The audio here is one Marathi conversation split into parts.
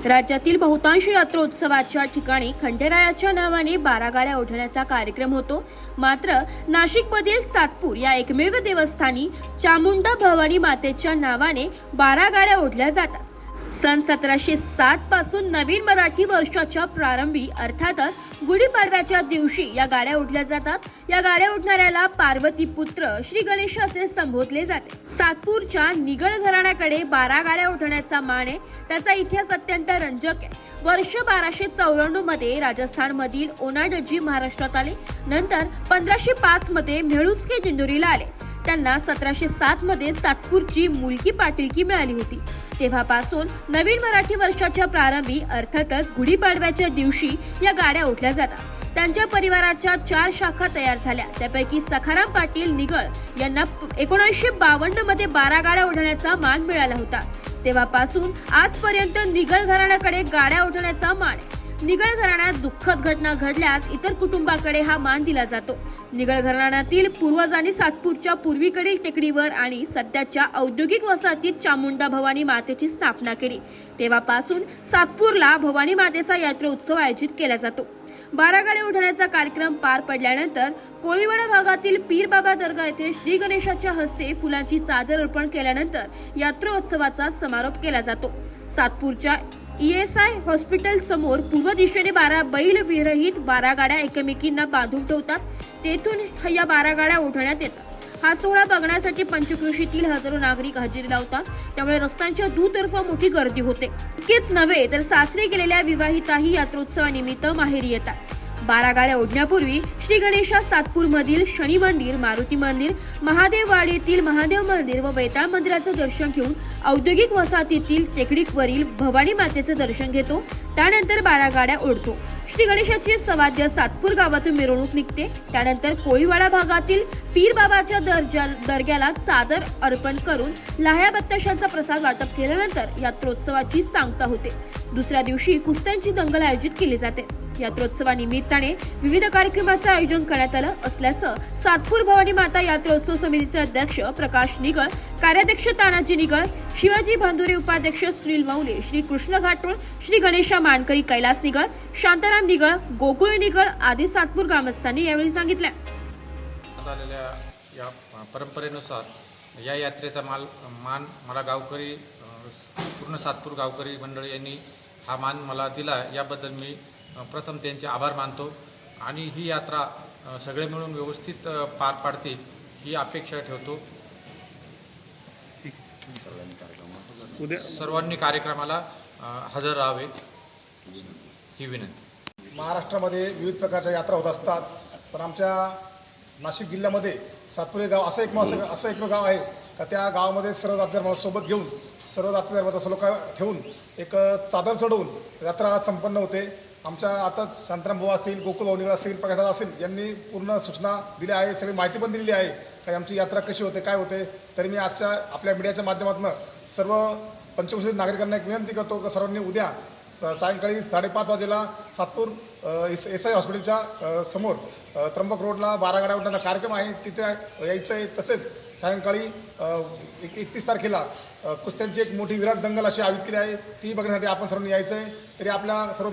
राज्यातील बहुतांश यात्रोत्सवाच्या ठिकाणी खंडेरायाच्या नावाने 12 गाड्या ओढण्याचा कार्यक्रम होतो. मात्र नाशिकमधील सातपूर या एकमेव देवस्थानी चामुंडा भवानी मातेच्या नावाने 12 गाड्या ओढल्या जातात. सन 1707 पासून नवीन मराठी वर्षाच्या प्रारंभी अर्थातच गुढीपाडव्याच्या दिवशी या गाड्या ओढल्या जातात. या गाड्या ओढणाऱ्याला पार्वती पुत्र श्री गणेश असे संबोधले जाते. सातपूरच्या निगळ घराण्याकडे 12 गाड्या ओढण्याचा मान आहे. त्याचा इतिहास अत्यंत रंजक आहे. वर्ष 1294 मध्ये राजस्थानमधील ओनाडजी महाराष्ट्रात आले. नंतर 1505 मध्ये म्हेळुस्के दिंडोरीला आले. त्यांना 1707 मध्ये सातपूरची मुलकी पाटीलकी मिळाली होती. तेव्हापासून नवीन मराठी वर्षाच्या प्रारंभी अर्थातच गुढीपाडव्याच्या दिवशी या गाड्या ओढल्या जातात. त्यांच्या परिवाराच्या 4 शाखा तयार झाल्या. त्यापैकी सखाराम पाटील निगळ यांना 1952 मध्ये 12 गाड्या ओढण्याचा मान मिळाला होता. तेव्हापासून आजपर्यंत निगळ घराण्याकडे गाड्या ओढण्याचा मान आहे. निगळ घराण्यात दुःखद घटना घडल्यास इतर कुटुंबाकडे हा मान दिला जातो. निगळ घराण्यातील पूर्वजांनी सातपूरच्या पूर्वीकडील टेकडीवर आणि सध्याच्या औद्योगिक वसाहतीत चामुंडा भवानी मातेची स्थापना केली. तेव्हापासून सातपूरला भवानी मातेचा यात्रा उत्सव आयोजित केला जातो. 12 गाड्या ओढण्याचा कार्यक्रम पार पडल्यानंतर कोळीवाडा भागातील पीर बाबा दर्गा येथे श्री गणेशाच्या हस्ते फुलांची चादर अर्पण केल्यानंतर यात्रोत्सवाचा समारोप केला जातो. सातपूरच्या ESI हॉस्पिटल समोर पूर्व दिशेने 12 बैल विरहित 12 गाड्या एकमेकींना बांधून ठेवतात. तेथून या 12 गाड्या ओढण्यात येतात. हा सोहळा बघण्यासाठी पंचक्रोशीतील हजारो नागरिक हजेरी लावतात. त्यामुळे रस्त्यांच्या दुतर्फा मोठी गर्दी होते. इतकेच नव्हे तर सासरी गेलेल्या विवाहिताही यात्रोत्सवानिमित्त माहेरी येतात. 12 गाड्या ओढण्यापूर्वी श्री गणेशा सातपूर मधील शनी मंदिर, मारुती मंदिर, महादेववाडीतील महादेव मंदिर व बैताळ मंदिराचं दर्शन घेऊन औद्योगिक वसाहतीतील टेकडीवरील भवानी मातेचं दर्शन घेतो. त्यानंतर 12 गाड्या ओढतो. श्री गणेशाची सवाद्य सातपूर गावातून मिरवणूक निघते. त्यानंतर कोळीवाडा भागातील पीर बाबाच्या दर्ग्याला चादर अर्पण करून लाह्या बत्ताशांचा प्रसाद वाटप केल्यानंतर यात्रोत्सवाची सांगता होते. दुसऱ्या दिवशी कुस्त्यांची दंगल आयोजित केली जाते. यात्रोत्सवानिमित्ताने विविध कार्यक्रमाचं आयोजन करण्यात आलं असल्याचं सातपूर भवानी माता यात्रोत्सव समितीचे अध्यक्ष प्रकाश निगळ, कार्याध्यक्ष तानाजी निगळ, शिवाजी भांदुरे, उपाध्यक्ष सुनील मौले, श्री कृष्ण घाटोळ, श्री गणेशा मानकरी, कैलास निगळ, शांताराम निगळ, गोकुळ निगळ आदी सातपूर ग्रामस्थांनी यावेळी सांगितलं. या परंपरेनुसार या यात्रेचा मान मला गावकरी पूर्ण सातपूर गावकरी मंडळी यांनी हा मान मला दिला. याबद्दल मी प्रथम त्यांचे आभार मानतो आणि ही यात्रा सगळे मिळून व्यवस्थित पार पाडतील ही अपेक्षा ठेवतो. सर्वांनी कार्यक्रमाला हजर राहावे ही विनंती. महाराष्ट्रामध्ये विविध प्रकारच्या यात्रा होत असतात, पण आमच्या नाशिक जिल्ह्यामध्ये सातपूर हे गाव असं एकमेव गाव आहे का त्या गावामध्ये सर्व जाती धर्माला सोबत घेऊन सर्व जाती धर्माचा सलोखा ठेवून एक चादर चढवून यात्रा संपन्न होते. आमच्या आताच शांताराम भाऊ असतील, गोकुळ भाऊ असतील, प्रकाश असतील यांनी पूर्ण सूचना दिल्या आहे, सगळी माहिती पण दिलेली आहे का आमची यात्रा कशी होते, काय होते. तरी मी आजच्या आपल्या मीडियाच्या माध्यमातून सर्व पंचक्रोशीतील नागरिकांना एक विनंती करतो की सर्वांनी उद्या सायंकाळी 5:30 वाजेला सातपूर SI हॉस्पिटलच्या समोर त्र्यंबक रोडला 12 गाड्या ओढण्याचा कार्यक्रम आहे, तिथे यायचं आहे. तसेच सायंकाळी 31 तारखेला कुस्त्यांची एक मोठी विराट दंगल अशी आयोजित केली आहे, ती बघण्यासाठी आपण सर्वांनी यायचं आहे. तरी आपल्या सर्व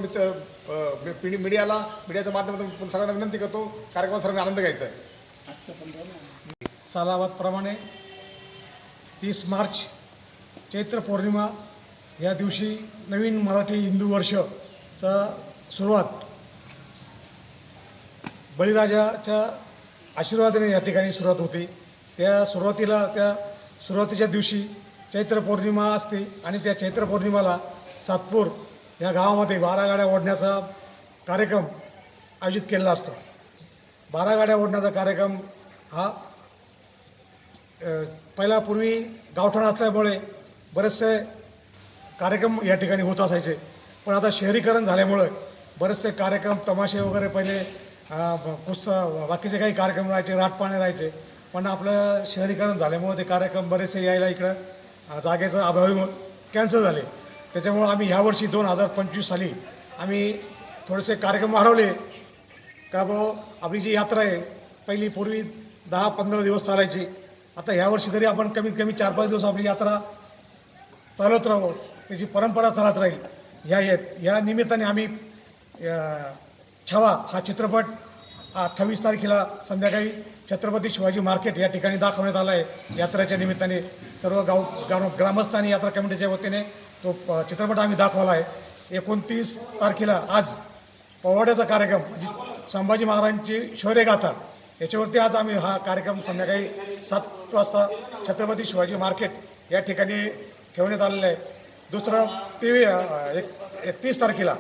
मीडियाच्या माध्यमातून सगळ्यांना विनंती करतो कार्यक्रमात सर्वांनी आनंद घ्यायचा आहे. सालाबादप्रमाणे 30 मार्च चैत्र पौर्णिमा या दिवशी नवीन मराठी हिंदू वर्षाचा सुरुवात बळीराजाच्या आशीर्वादाने या ठिकाणी सुरुवात होते. त्या सुरुवातीच्या दिवशी चैत्र पौर्णिमा असते आणि त्या चैत्र पौर्णिमाला सातपूर या गावामध्ये 12 गाड्या ओढण्याचा कार्यक्रम आयोजित केलेला असतो. 12 गाड्या ओढण्याचा कार्यक्रम हा पूर्वी गावठाण असल्यामुळे बरेचसे कार्यक्रम या ठिकाणी होत असायचे, पण आता शहरीकरण झाल्यामुळे बरेचसे कार्यक्रम तमाशे वगैरे पहिले बाकीचे काही कार्यक्रम राहायचे, राटपाणे राहायचे, पण आपलं शहरीकरण झाल्यामुळे ते कार्यक्रम बरेचसे यायला इकडं जागेचं अभावी कॅन्सल झाले. त्याच्यामुळं आम्ही ह्यावर्षी 2025 साली आम्ही थोडेसे कार्यक्रम वाढवले का आपली जी यात्रा आहे पहिली पूर्वी 10-15 दिवस चालायची, आता ह्यावर्षी तरी आपण कमीत कमी 4-5 दिवस आपली यात्रा चालवत राहावं, त्याची परंपरा चालत राहील या निमित्ताने आम्ही छावा हा चित्रपट 28 तारखेला संध्याकाळी छत्रपती शिवाजी मार्केट या ठिकाणी दाखवण्यात आला आहे. यात्रेच्या निमित्ताने सर्व ग्रामस्थांनी यात्रा कमिटीच्या वतीने तो चित्रपट आम्ही दाखवला आहे. 29 तारखेला आज पोवाड्याचा कार्यक्रम म्हणजे संभाजी महाराजांची शौर्यगाथा याच्यावरती आज आम्ही हा कार्यक्रम संध्याकाळी 7 वाजता छत्रपती शिवाजी मार्केट या ठिकाणी ठेवण्यात आलेलं आहे. दुसरं 31 तारखेला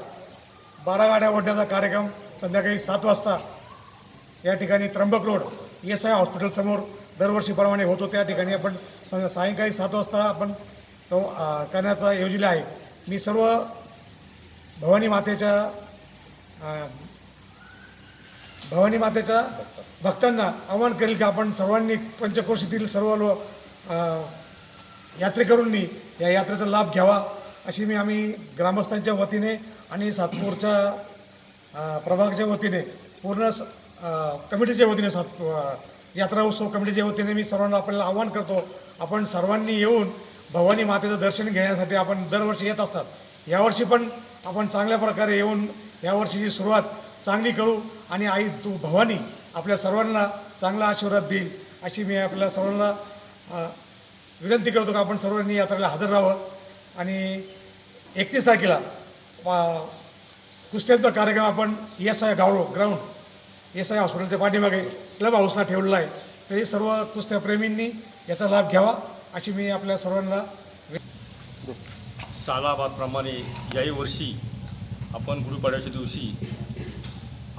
12 गाड्या ओढण्याचा कार्यक्रम संध्याकाळी 7 वाजता या ठिकाणी त्र्यंबक रोड ESI हॉस्पिटलसमोर दरवर्षीप्रमाणे होतो. त्या ठिकाणी आपण सायंकाळी 7 वाजता आपण तो करण्याचा योजले आहे. मी सर्व भवानी मातेच्या भक्तांना आवाहन करेल की आपण सर्वांनी पंचक्रोशीतील सर्व यात्रेकरूंनी या यात्रेचा लाभ घ्यावा अशी आम्ही ग्रामस्थांच्या वतीने आणि सातपूरच्या प्रभागाच्या वतीने पूर्ण कमिटीच्या वतीने यात्रा उत्सव कमिटीच्या वतीने मी सर्वांना आपल्याला आवाहन करतो. आपण सर्वांनी येऊन भवानी मातेचं दर्शन घेण्यासाठी आपण दरवर्षी येत असतात. यावर्षी पण आपण चांगल्या प्रकारे येऊन यावर्षीची सुरुवात चांगली करू आणि आई तू भवानी आपल्या सर्वांना चांगला आशीर्वाद देईल अशी मी आपल्या सर्वांना विनंती करतो की आपण सर्वांनी यात्रेला हजर राहावं. आणि 31 तारखेला कुस्त्यांचा कार्यक्रम आपण ESI ग्राउंड ESI हॉस्पिटलच्या पाठीमागे क्लब हाऊसला ठेवलेला आहे. तरी सर्व कुस्त्याप्रेमींनी याचा लाभ घ्यावा अशी मी आपल्या सर्वांना सालाबादप्रमाणे याही वर्षी आपण गुढीपाडव्याच्या दिवशी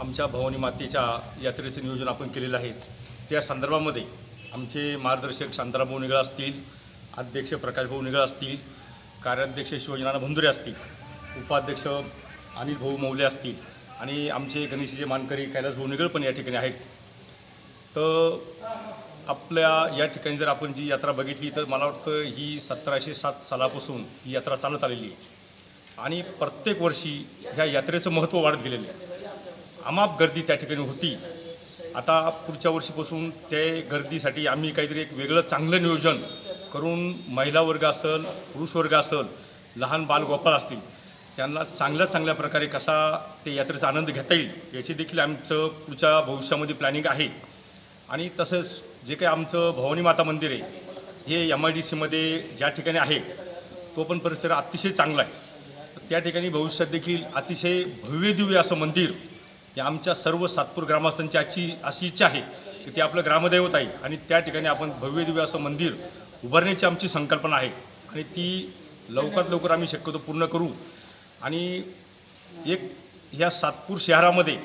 आमच्या भवानी मातेच्या यात्रेचं नियोजन आपण केलेलं आहे. त्या संदर्भामध्ये आमचे मार्गदर्शक शांताराम निगळ असतील, अध्यक्ष प्रकाश निगळ असतील, कार्याध्यक्ष शिवाजीनाना भंदुरे असतील, उपाध्यक्ष अनिल मौले असतील आणि आमचे गणेशचे मानकरी कैलास निगळ पण या ठिकाणी आहेत. तर आपल्या या ठिकाणी जर आपण जी यात्रा बघितली तर मला वाटतं ही 1707 सालापासून ही यात्रा चालत आलेली आहे आणि प्रत्येक वर्षी ह्या यात्रेचं महत्त्व वाढत गेलेलं आहे. अमाप गर्दी त्या ठिकाणी होती. आता पुढच्या वर्षीपासून त्या गर्दीसाठी आम्ही काहीतरी एक वेगळं चांगलं नियोजन करून महिला वर्ग असेल, पुरुष वर्ग असेल, लहान बालगोपाळ असतील त्यांना चांगल्या प्रकारे कसा ते यात्रेचा आनंद घेता येईल याची देखील आमचं पुढच्या भविष्यामध्ये प्लॅनिंग आहे. आणि तसंच जे काही आमचं भवानी माता मंदिर आहे हे MIDCमध्ये ज्या ठिकाणी आहे तो पण परिसर अतिशय चांगला आहे. त्या ठिकाणी भविष्यात देखील अतिशय भव्यदिव्य असं मंदिर हे आमच्या सर्व सातपूर ग्रामस्थांची अशी इच्छा आहे की ते आपलं ग्रामदैवत आहे आणि त्या ठिकाणी आपण भव्यदिव्य असं मंदिर उभारण्याची आमची संकल्पना आहे आणि ती लवकरात लवकर आम्ही शक्यतो पूर्ण करू. आणि एक ह्या सातपूर शहरामध्ये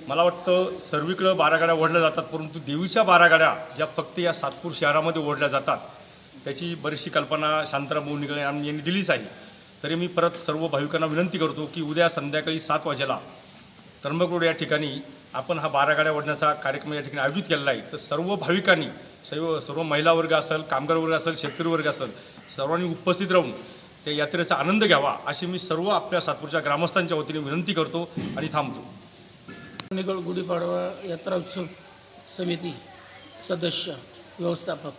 मला वाटतं सर्वीकडं 12 गाड्या ओढल्या जातात, परंतु देवीच्या 12 गाड्या ज्या फक्त या सातपूर शहरामध्ये ओढल्या जातात त्याची बरीचशी कल्पना शांताराम निगळे यांनी दिलीच आहे. तरी मी परत सर्व भाविकांना विनंती करतो की उद्या संध्याकाळी 7 वाजेला त्र्यंबक रोड या ठिकाणी आपण हा 12 गाड्या ओढण्याचा कार्यक्रम या ठिकाणी आयोजित केलेला आहे. तर सर्व भाविकांनी सर्व महिला वर्ग असेल, कामगार वर्ग असेल, शेतकरी वर्ग असेल सर्वांनी उपस्थित राहून त्या यात्रेचा आनंद घ्यावा अशी मी सर्व आपल्या सातपूरच्या ग्रामस्थांच्या वतीने विनंती करतो आणि थांबतो. निगळ गुढीपाडवा यात्रा उत्सव समिती सदस्य व्यवस्थापक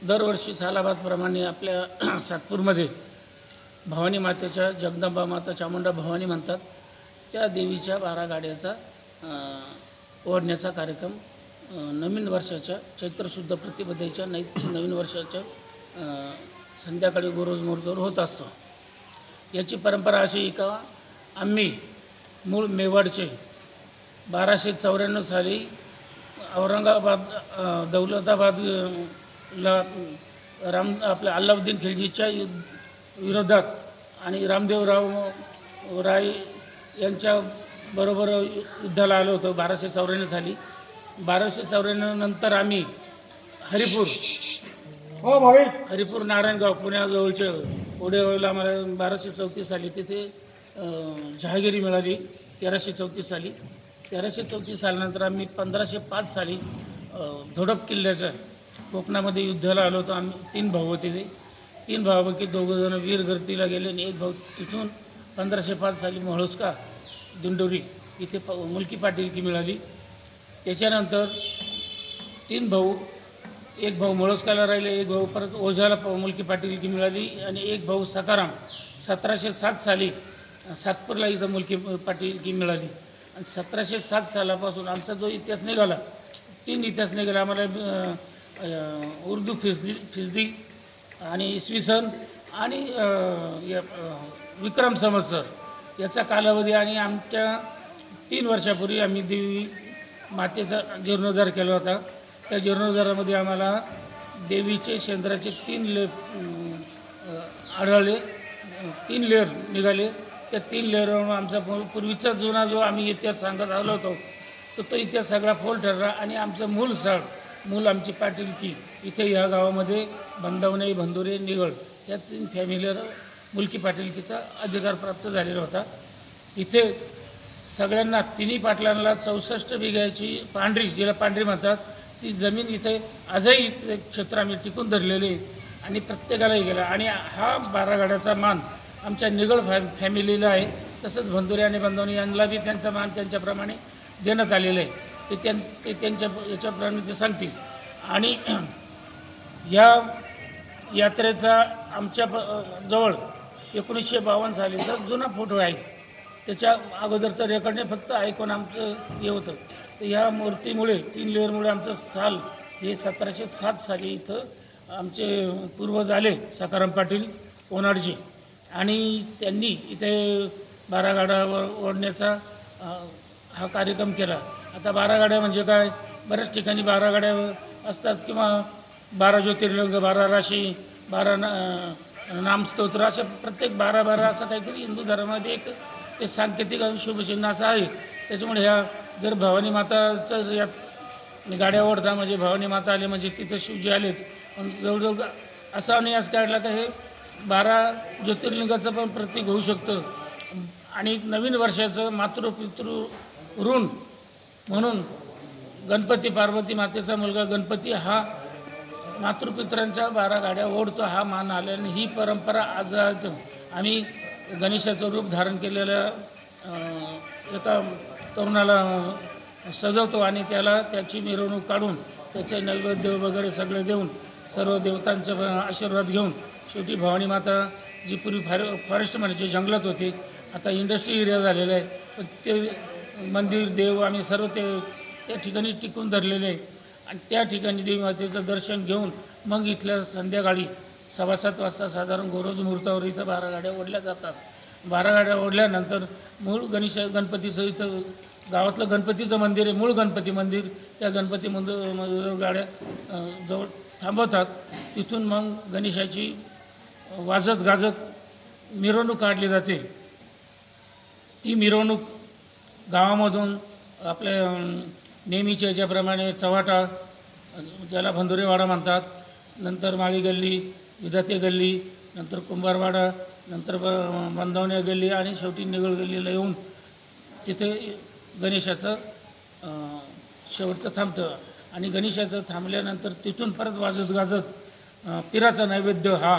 दरवर्षी सालाबादप्रमाणे आपल्या सातपूरमध्ये भवानी मातेच्या जगदंबा माता चामुंडा भवानी म्हणतात त्या देवीच्या 12 गाड्याचा ओढण्याचा कार्यक्रम नवीन वर्षाच्या चैत्रशुद्ध प्रतिपदेच्या नवीन वर्षाच्या संध्याकाळी गोरोज मुहूर्तावर होत असतो. याची परंपरा अशी का आम्ही मूळ मेवाडचे 1294 साली औरंगाबाद दौलताबादला आपल्या अल्लाउद्दीन खिलजीच्या विरोधात आणि रामदेवराव राय यांच्याबरोबर युद्धाला आलो होतो 1294 साली. 1294 नंतर आम्ही हरिपूर नारायणगाव पुण्याजवळच्या ओढेवाला आम्हाला 1234 साली तिथे जहागिरी मिळाली. 1334 साली 1334 सालानंतर आम्ही 1505 साली धोडप किल्ल्याच्या कोकणामध्ये युद्धाला आलो होतो. आम्ही 3 भाऊ होते. ते 3 भावापैकी 2 जण वीर गरतीला गेले आणि 1 भाऊ तिथून 1505 साली मोहोळसका दिंडोरी इथे मुलकी पाटीलकी मिळाली. त्याच्यानंतर 3 भाऊ, 1 भाऊ मोहोळसकाला राहिले, 1 भाऊ परत ओझ्याला मुलकी पाटीलकी मिळाली आणि 1 भाऊ 1707 साली सातपूरला इथं मुलकी पाटीलकी मिळाली आणि 1707 सालापासून आमचा जो इतिहास निघाला 3 इतिहास निघाला आम्हाला उर्दू फिजदी आणि इसवी सन आणि विक्रम संवत्सर याचा कालावधी आणि आमच्या 3 वर्षापूर्वी आम्ही देवी मातेचा जीर्णोद्धार केला होता. त्या जीर्णोद्धारामध्ये आम्हाला देवीचे शेंद्राचे 3 आढळले, 3 लेअर निघाले. त्या 3 लेअरवरून आमचा पूर्वीचा जुना जो आम्ही इतिहास सांगत आलो होतो तो इतिहास सगळा फोल ठरला आणि आमचं मूळ आमची पाटीलकी इथे ह्या गावामध्ये बंदावणे, भंदुरे, निगळ या 3 फॅमिलीला मुलकी पाटीलकीचा अधिकार प्राप्त झालेला होता. इथे सगळ्यांना 3 पाटलांना 64 बिघ्याची पांढरी, जिला पांढरी म्हणतात, ती जमीन इथे आजही क्षेत्र आम्ही टिकून धरलेले आणि प्रत्येकालाही गेला. आणि हा 12 गाड्याचा मान आमच्या निगळ फॅमिलीला आहे. तसंच भंदुरे आणि बंदावणे यांना बी त्यांचा मान त्यांच्याप्रमाणे देण्यात आलेलं आहे. ते त्यांच्या याच्याप्रमाणे ते सांगतील. आणि या यात्रेचा आमच्या जवळ 1952 सालीचा जुना फोटो आहे. त्याच्या अगोदरचं रेकॉर्डने फक्त ऐकून आमचं हे होतं. तर ह्या मूर्तीमुळे 3 लेअरमुळे आमचं साल हे 1707 साली इथं आमचे पूर्वज आले, सखाराम पाटील ओनाडजी, आणि त्यांनी इथे 12 गाड्या ओढण्याचा हा कार्यक्रम केला. आता 12 गाड्या म्हणजे काय, बऱ्याच ठिकाणी 12 गाड्या असतात किंवा 12 ज्योतिर्लिंग, 12 राशी, 12 नामस्तोत्र, अशा प्रत्येक 12 असं काहीतरी हिंदू धर्मामध्ये एक ते सांकेतिक आणि शुभचिन्ह असं आहे. त्याच्यामुळे ह्या जर भवानी माताचं या गाड्या ओढता म्हणजे भवानी माता आले म्हणजे तिथं शिवजी आलेच. पण जवळजवळ असा अन्यास काढला का हे 12 ज्योतिर्लिंगाचं पण प्रतीक होऊ शकतं. आणि नवीन वर्षाचं मातृपितृ ऋण म्हणून गणपती, पार्वती मातेचा मुलगा गणपती हा मातृपित्रांच्या 12 गाड्या ओढतो, हा मान आल्याने ही परंपरा आज आम्ही गणेशाचं रूप धारण केलेल्या एका तरुणाला सजवतो आणि त्याची मिरवणूक काढून त्याचे नैवेद्य वगैरे सगळे देऊन सर्व देवतांचे आशीर्वाद घेऊन शेवटी भवानी माता जी पूर्वी फॉरेस्टमध्ये जंगलात होती, आता इंडस्ट्री एरिया झालेला आहे, पण ते मंदिर देव आम्ही सर्व त्या ठिकाणी टिकून धरलेले आहे. आणि त्या ठिकाणी देवी मातेचं दर्शन घेऊन मग इथल्या संध्याकाळी 7:15 वाजता साधारण गोरोज मुहूर्तावर इथं 12 गाड्या ओढल्या जातात. 12 गाड्या ओढल्यानंतर मूळ गणपतीचं इथं गावातलं गणपतीचं मंदिर आहे, मूळ गणपती मंदिर, त्या गणपती मंदिर गाड्या जवळ थांबवतात. तिथून मग गणेशाची वाजत गाजत मिरवणूक काढली जाते. ती मिरवणूक गावामधून आपल्या नेहमीच्या याच्याप्रमाणे चव्हाटा, ज्याला भंदुरेवाडा म्हणतात, नंतर माळी गल्ली, विधाते गल्ली, नंतर कुंभारवाडा, नंतर बंदावणे गल्ली आणि शेवटी निगळ गल्लीला येऊन तिथे गणेशाचं शेवटचं थांबतं. आणि गणेशाचं थांबल्यानंतर तिथून परत वाजत गाजत पिराचा नैवेद्य हा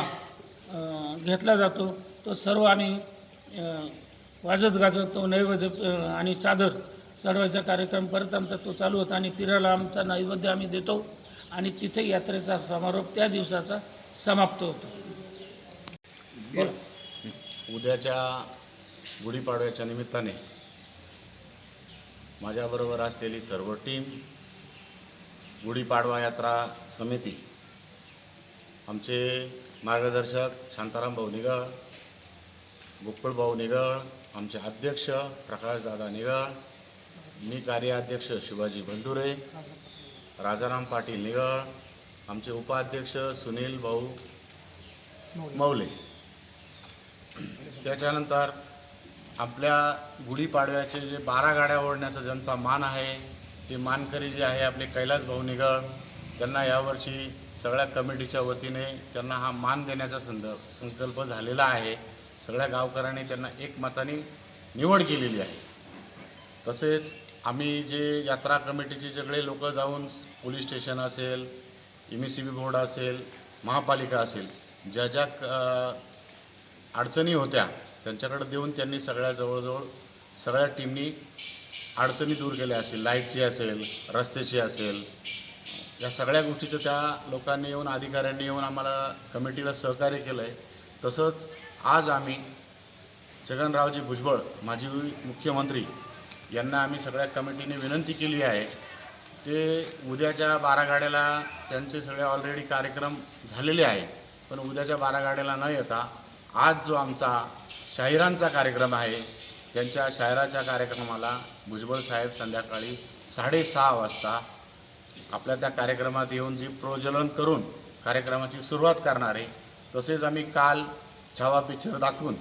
घेतला जातो. तो सर्व आम्ही वाजत गाजत तो नैवेद्य आणि चादर चढवायचा कार्यक्रम परत आमचा तो चालू होता आणि पिराला आमचा नैवेद्य आम्ही देतो आणि तिथे यात्रेचा समारोप त्या दिवसाचा समाप्त होतो. उद्याच्या गुढीपाडव्याच्या निमित्ताने माझ्याबरोबर असलेली सर्व टीम, गुढीपाडवा यात्रा समिती, आमचे मार्गदर्शक शांताराम भाऊ निगळ, गोकुळ भाऊ निगळ, आमचे अध्यक्ष प्रकाशदादा निगळ, मी कार्याध्यक्ष शिवाजी बंधुरे, राजाराम पाटील निगळ, आमचे उपाध्यक्ष सुनील भाऊ मौले. त्याच्यानंतर आपल्या गुढीपाडव्याचे जे 12 गाड्या ओढण्याचा ज्यांचा मान आहे ते मानकरी जे आहे आपले कैलास भाऊ निगळ, त्यांना यावर्षी सगळ्या कमिटीच्या वतीने त्यांना हा मान देण्याचा संकल्प झालेला आहे. सगळ्या गावकऱ्यांनी त्यांना एकमताने निवड केलेली आहे. तसेच आम्ही जे यात्रा कमिटीचे सगळे लोक जाऊन पोलीस स्टेशन असेल, MSCB बोर्ड असेल, महापालिका असेल, ज्या ज्या अडचणी होत्या त्यांच्याकडे देऊन त्यांनी जवळजवळ सगळ्या टीमनी अडचणी दूर केल्या असेल, लाईटची असेल, रस्त्याची असेल, या सगळ्या गोष्टीचं त्या लोकांनी येऊन, अधिकाऱ्यांनी येऊन आम्हाला कमिटीला सहकार्य केलं आहे. तसंच आज आम्ही छगनरावजी भुजबळ माजी मुख्यमंत्री यांना आम्ही सगळ्या कमिटीने विनंती केली आहे. ते उद्याच्या 12 गाड्याला त्यांचे सगळे ऑलरेडी कार्यक्रम झालेले आहे, पण उद्याच्या 12 गाड्याला न येता आज जो आमचा शाहिरांचा कार्यक्रम आहे, त्यांच्या शाहिराच्या कार्यक्रमाला भुजबळ साहेब संध्याकाळी 6:30 वाजता आपल्या त्या कार्यक्रमात येऊन जी प्रज्वलन करून कार्यक्रमाची सुरुवात करणार आहे. तसेच आम्ही काल छावा पिक्चर दाखवून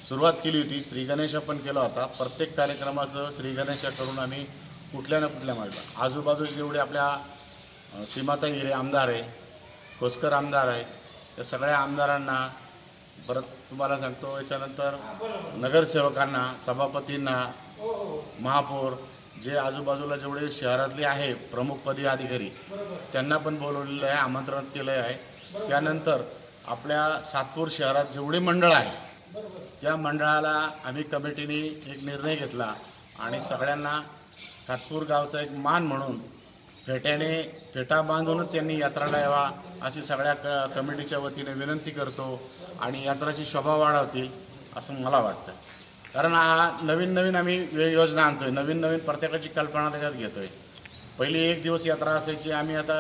सुरुवात केली होती. श्री गणेश पण केला होता. प्रत्येक कार्यक्रमाचं श्री गणेश करून आम्ही कुठल्या ना कुठल्या मार्गात आजूबाजूचे जेवढे आपल्या सीमाताई हिरे आमदार आहे, कोस्कर आमदार आहे, त्या सगळ्या आमदारांना, परत तुम्हाला सांगतो याच्यानंतर नगरसेवकांना, सभापतींना, महापौर, जे आजूबाजूला जेवढे शहरातले आहे प्रमुखपदी अधिकारी, त्यांना पण बोलवलेलं आहे, आमंत्रण केलं आहे. त्यानंतर आपल्या सातपूर शहरात जेवढे मंडळ आहे त्या मंडळाला आम्ही कमिटीने एक निर्णय घेतला आणि सगळ्यांना सातपूर गावचा एक मान म्हणून फेटा बांधूनच त्यांनी यात्राला यावा अशी सगळ्या कमिटीच्या वतीने विनंती करतो आणि यात्राची शोभा वाढवतील असं मला वाटतं. कारण हा नवीन आम्ही योजना आणतोय, नवीन प्रत्येकाची कल्पना त्याच्यात घेतोय. पहिली 1 दिवस यात्रा असायची, आम्ही आता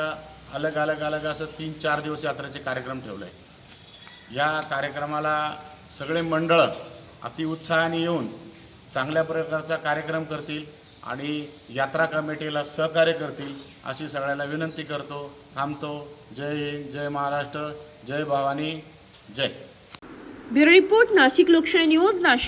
अलग असं 3-4 दिवस यात्रेचे कार्यक्रम ठेवले आहे. या कार्यक्रमाला सगळे मंडळ अतिउत्साहाने येऊन चांगल्या प्रकारचा कार्यक्रम करतील आणि यात्रा कमिटीला सहकार्य करतील अशी सगळ्याला विनंती करतो. थांबतो. जय हिंद, जय महाराष्ट्र, जय भवानी, जय. ब्युरो रिपोर्ट, नाशिक लोकशाही न्यूज, नाशिक.